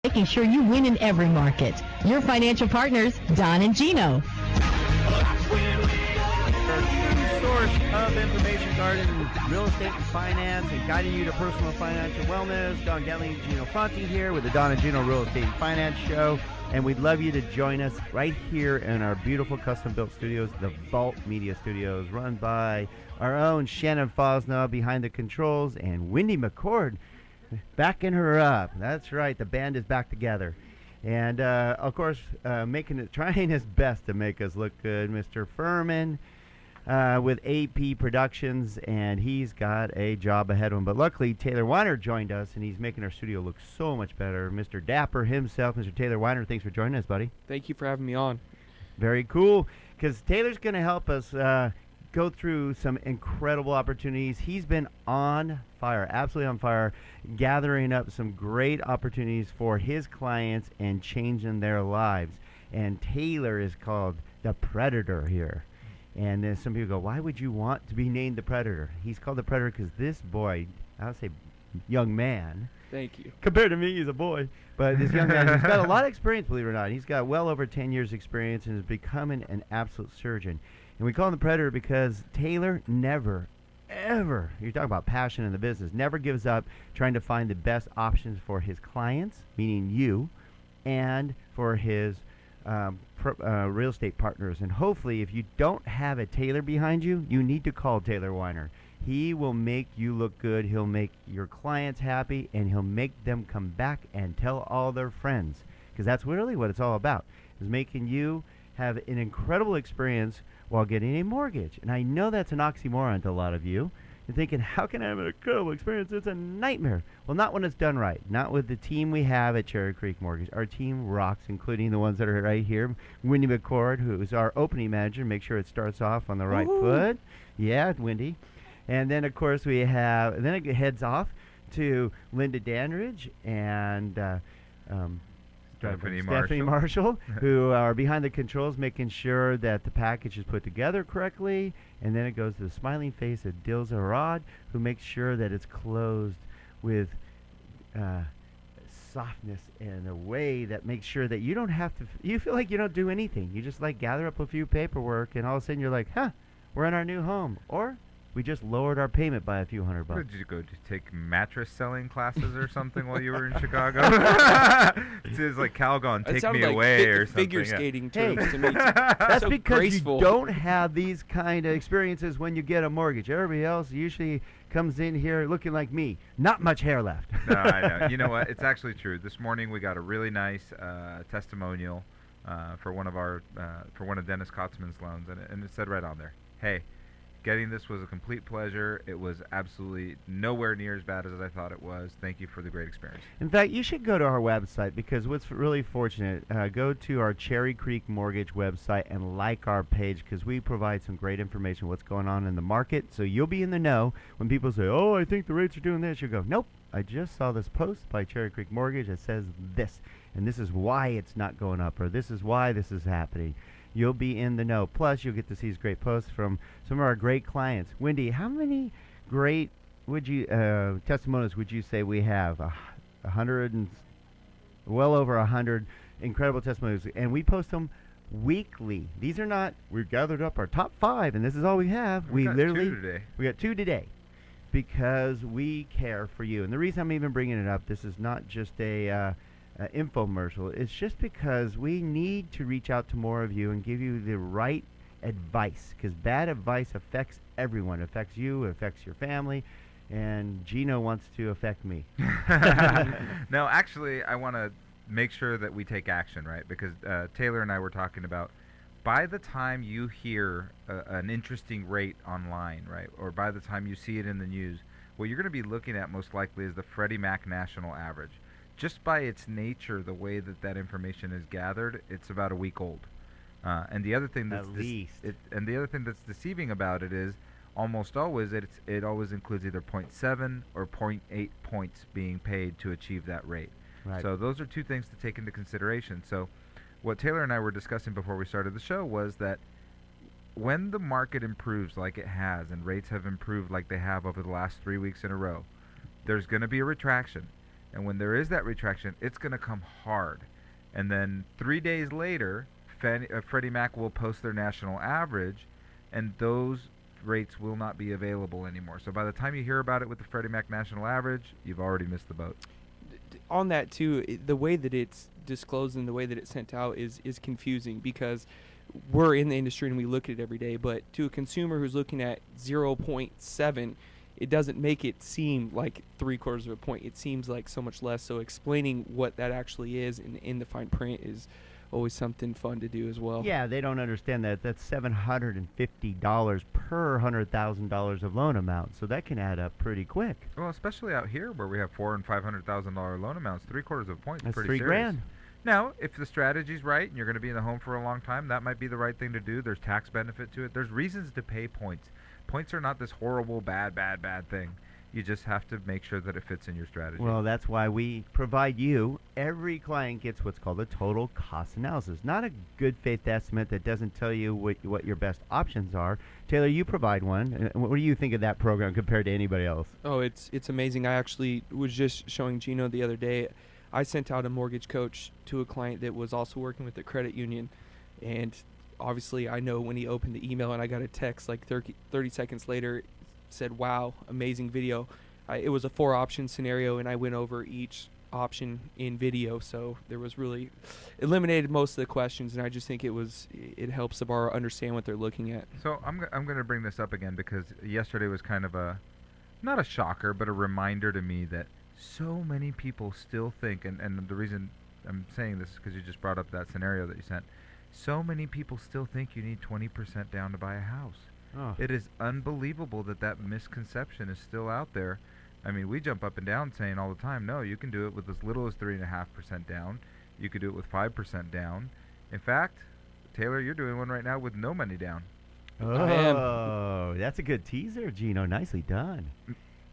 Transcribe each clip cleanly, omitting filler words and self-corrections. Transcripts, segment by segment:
making sure you win in every market. Your financial partners, Don and Gino. Source of information regarding real estate and finance and guiding you to personal financial wellness. Don Gelling, Gino Fonte here with the Don and Gino Real Estate and Finance Show. And we'd love you to join us right here in our beautiful custom-built studios, the Vault Media Studios, run by our own Shannon Fosnaugh behind the controls and Wendy McCord backing her up. That's right, the band is back together. And, of course, trying his best to make us look good, Mr. Furman. With AP Productions, and he's got a job ahead of him. But luckily, Taylor Weiner joined us, and he's making our studio look so much better. Mr. Dapper himself, Mr. Taylor Weiner, thanks for joining us, buddy. Thank you for having me on. Very cool, because Taylor's going to help us go through some incredible opportunities. He's been on fire, absolutely on fire, gathering up some great opportunities for his clients and changing their lives. And Taylor is called the Predator here. And then some people go, why would you want to be named the Predator? He's called the Predator because this boy, I'll say young man. Thank you. Compared to me, he's a boy. But this young man, he's got a lot of experience, believe it or not. He's got well over 10 years experience and is becoming an absolute surgeon. And we call him the Predator because Taylor never, ever, you're talking about passion in the business, never gives up trying to find the best options for his clients, meaning you, and for his real estate partners. And hopefully, if you don't have a Taylor behind you, you need to call Taylor Weiner. He will make you look good. He'll make your clients happy, and he'll make them come back and tell all their friends, because that's really what it's all about, is making you have an incredible experience while getting a mortgage. And I know that's an oxymoron to a lot of you. You're thinking, how can I have an incredible experience? It's a nightmare. Well, not when it's done right. Not with the team we have at Cherry Creek Mortgage. Our team rocks, including the ones that are right here. Wendy McCord, who is our opening manager, make sure it starts off on the right foot. Yeah, Wendy. And then, of course, we have, then it heads off to Linda Dandridge and Stephanie Marshall, who are behind the controls, making sure that the package is put together correctly. And then it goes to the smiling face of Dilza Arad, who makes sure that it's closed with softness in a way that makes sure that you don't have to, you feel like you don't do anything. You just like gather up a few paperwork, and all of a sudden you're like, we're in our new home. Or we just lowered our payment by a few $100. Did you go to take mattress selling classes or something while you were in Chicago? It's like Calgon, take me like away or something. Figure skating terms to me. That's so because graceful. You don't have these kind of experiences when you get a mortgage. Everybody else usually comes in here looking like me. Not much hair left. No, I know. You know what? It's actually true. This morning we got a really nice testimonial for one of Dennis Kotzman's loans, and it said right on there, hey, getting this was a complete pleasure. It was absolutely nowhere near as bad as I thought it was. Thank you for the great experience. In fact, you should go to our website, because what's really fortunate, go to our Cherry Creek Mortgage website and like our page, because we provide some great information what's going on in the market. So you'll be in the know when people say, oh, I think the rates are doing this. You go, nope, I just saw this post by Cherry Creek Mortgage that says this, and this is why it's not going up, or this is why this is happening. You'll be in the know. Plus, you'll get to see these great posts from some of our great clients. Wendy, how many great testimonials would you say we have? 100 and well over 100 incredible testimonials, and we post them weekly. These are not, we've gathered up our top 5, and this is all we have. We got 2 today. We got 2 today, because we care for you. And the reason I'm even bringing it up, this is not just a infomercial. It's just because we need to reach out to more of you and give you the right advice, because bad advice affects everyone. It affects you, it affects your family, and Gino wants to affect me. No, actually, I want to make sure that we take action, right? Because Taylor and I were talking about, by the time you hear an interesting rate online, right, or by the time you see it in the news, what you're going to be looking at most likely is the Freddie Mac national average. Just by its nature, the way that information is gathered, it's about a week old. And the other thing that's the other thing that's deceiving about it is almost always it always includes either 0.7 or 0.8 points being paid to achieve that rate. Right. So those are 2 things to take into consideration. So what Taylor and I were discussing before we started the show was that when the market improves like it has, and rates have improved like they have over the last 3 weeks in a row, there's going to be a retraction. And when there is that retraction, it's going to come hard. And then 3 days later, Freddie Mac will post their national average, and those rates will not be available anymore. So by the time you hear about it with the Freddie Mac national average, you've already missed the boat. On that too, the way that it's disclosed and the way that it's sent out is confusing, because we're in the industry and we look at it every day, but to a consumer who's looking at 0.7, it doesn't make it seem like 3/4 of a point. It seems like so much less. So explaining what that actually is in the fine print is always something fun to do as well. Yeah, they don't understand that. That's $750 per $100,000 of loan amount, so that can add up pretty quick. Well, especially out here where we have $400,000 and $500,000 loan amounts, 3/4 of a point is That's pretty $3 serious. grand. Now, if the strategy's right and you're going to be in the home for a long time, that might be the right thing to do. There's tax benefit to it. There's reasons to pay points. Points are not this horrible, bad thing. You just have to make sure that it fits in your strategy. Well, that's why we provide you. Every client gets what's called a total cost analysis, not a good faith estimate that doesn't tell you what your best options are. Taylor, you provide one. What do you think of that program compared to anybody else? Oh, it's amazing. I actually was just showing Gino the other day. I sent out a mortgage coach to a client that was also working with the credit union, and obviously I know when he opened the email and I got a text like 30 seconds later, said, wow, amazing video. It was a 4-option scenario, and I went over each option in video, so there was really eliminated most of the questions, and I just think it helps the borrower understand what they're looking at. So I'm going to bring this up again because yesterday was kind of not a shocker, but a reminder to me that so many people still think, and the reason I'm saying this is because you just brought up that scenario that you sent. So many people still think you need 20% down to buy a house. Oh. It is unbelievable that misconception is still out there. I mean, we jump up and down saying all the time, no, you can do it with as little as 3.5% down. You could do it with 5% down. In fact, Taylor, you're doing one right now with no money down. Oh, that's a good teaser, Gino. Nicely done.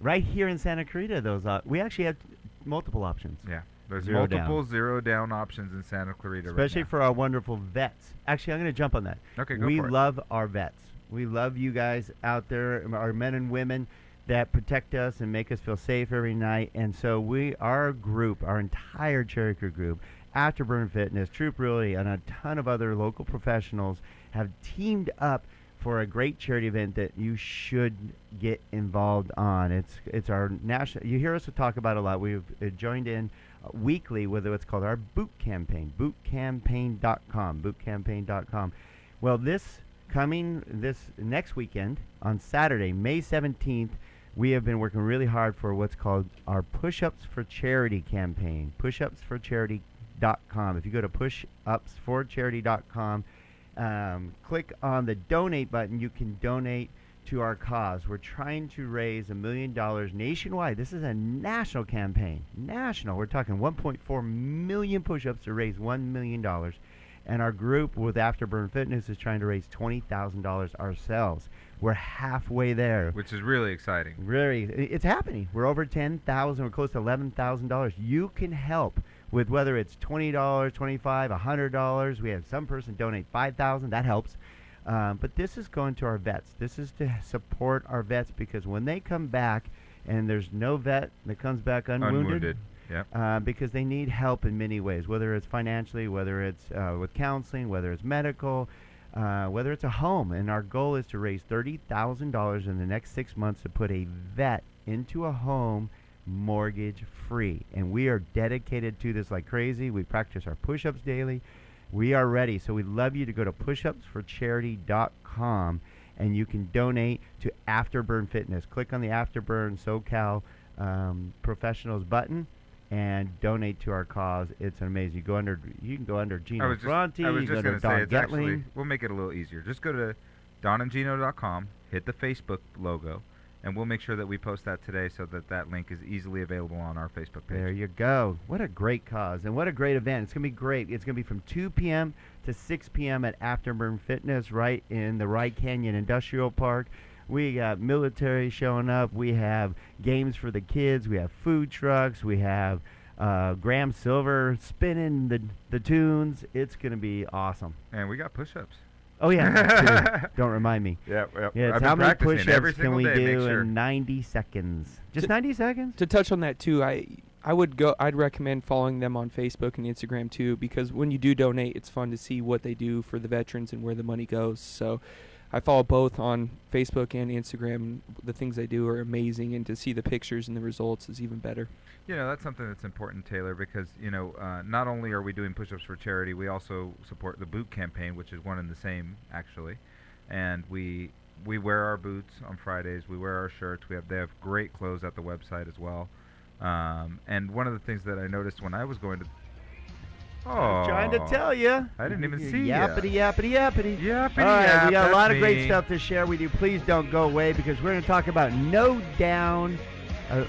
Right here in Santa Clarita, we actually have multiple options. Yeah, there's Zero multiple down. zero down options in Santa Clarita Especially right now. for our wonderful vets. Actually, I'm going to jump on that. Okay, go We for it. love our vets. We love you guys out there, our men and women that protect us and make us feel safe every night. And so our group, our entire Cherry Crew group, Afterburn Fitness, Troop Realty, and a ton of other local professionals have teamed up for a great charity event that you should get involved on. It's our national. You hear us talk about it a lot. We've joined in weekly with what's called our boot campaign, bootcampaign.com, bootcampaign.com. Well, this next weekend on Saturday, May 17th, we have been working really hard for what's called our Push-Ups for Charity campaign, pushupsforcharity.com. If you go to pushupsforcharity.com, click on the donate button, you can donate to our cause. We're trying to raise $1 million nationwide. This is a national campaign. National. We're talking 1.4 million push-ups to raise $1 million. And our group with Afterburn Fitness is trying to raise $20,000 ourselves. We're halfway there. Which is really exciting. Really, it's happening. We're over $10,000. We're close to $11,000. You can help with whether it's $20, $25, $100. We had some person donate $5,000. That helps. But this is going to our vets. This is to support our vets, because when they come back, and there's no vet that comes back unwounded. Yep. Because they need help in many ways, whether it's financially, whether it's with counseling, whether it's medical, whether it's a home. And our goal is to raise $30,000 in the next 6 months to put a vet into a home mortgage free. And we are dedicated to this like crazy. We practice our push-ups daily. We are ready. So we'd love you to go to pushupsforcharity.com, and you can donate to Afterburn Fitness. Click on the Afterburn SoCal Professionals button and donate to our cause. It's amazing. You can go under Gino Fronti. I was You go just to going to say, Don it's actually, Getling. we'll make it a little easier. Just go to donandgino.com, hit the Facebook logo, and we'll make sure that we post that today so that link is easily available on our Facebook page. There you go. What a great cause, and what a great event. It's going to be great. It's going to be from 2 p.m. to 6 p.m. at Afterburn Fitness right in the Rye Canyon Industrial Park. We got military showing up. We have games for the kids. We have food trucks. We have Graham Silver spinning the tunes. It's going to be awesome. And we got push-ups. Oh, yeah. Don't remind me. Yeah, Yeah, I've it's how been many practicing every push-ups can single we day, make do sure. in 90 seconds? Just 90 seconds? To touch on that too, I'd recommend following them on Facebook and Instagram too, because when you do donate, it's fun to see what they do for the veterans and where the money goes. So I follow both on Facebook and Instagram. The things they do are amazing, and to see the pictures and the results is even better. That's something that's important, Taylor, because not only are we doing push-ups for charity, we also support the boot campaign, which is one and the same actually, and we wear our boots on Fridays. We wear our shirts. They have great clothes at the website as well. And one of the things that I noticed when I was going to... I was trying to tell you. I didn't even see ya. Yappity, yappity, yappity. Yappity, All right, yap, we got a lot of that's great me. stuff to share with you. Please don't go away, because we're going to talk about no-down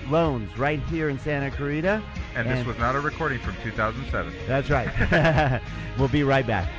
loans right here in Santa Clarita. And this was not a recording from 2007. That's right. We'll be right back.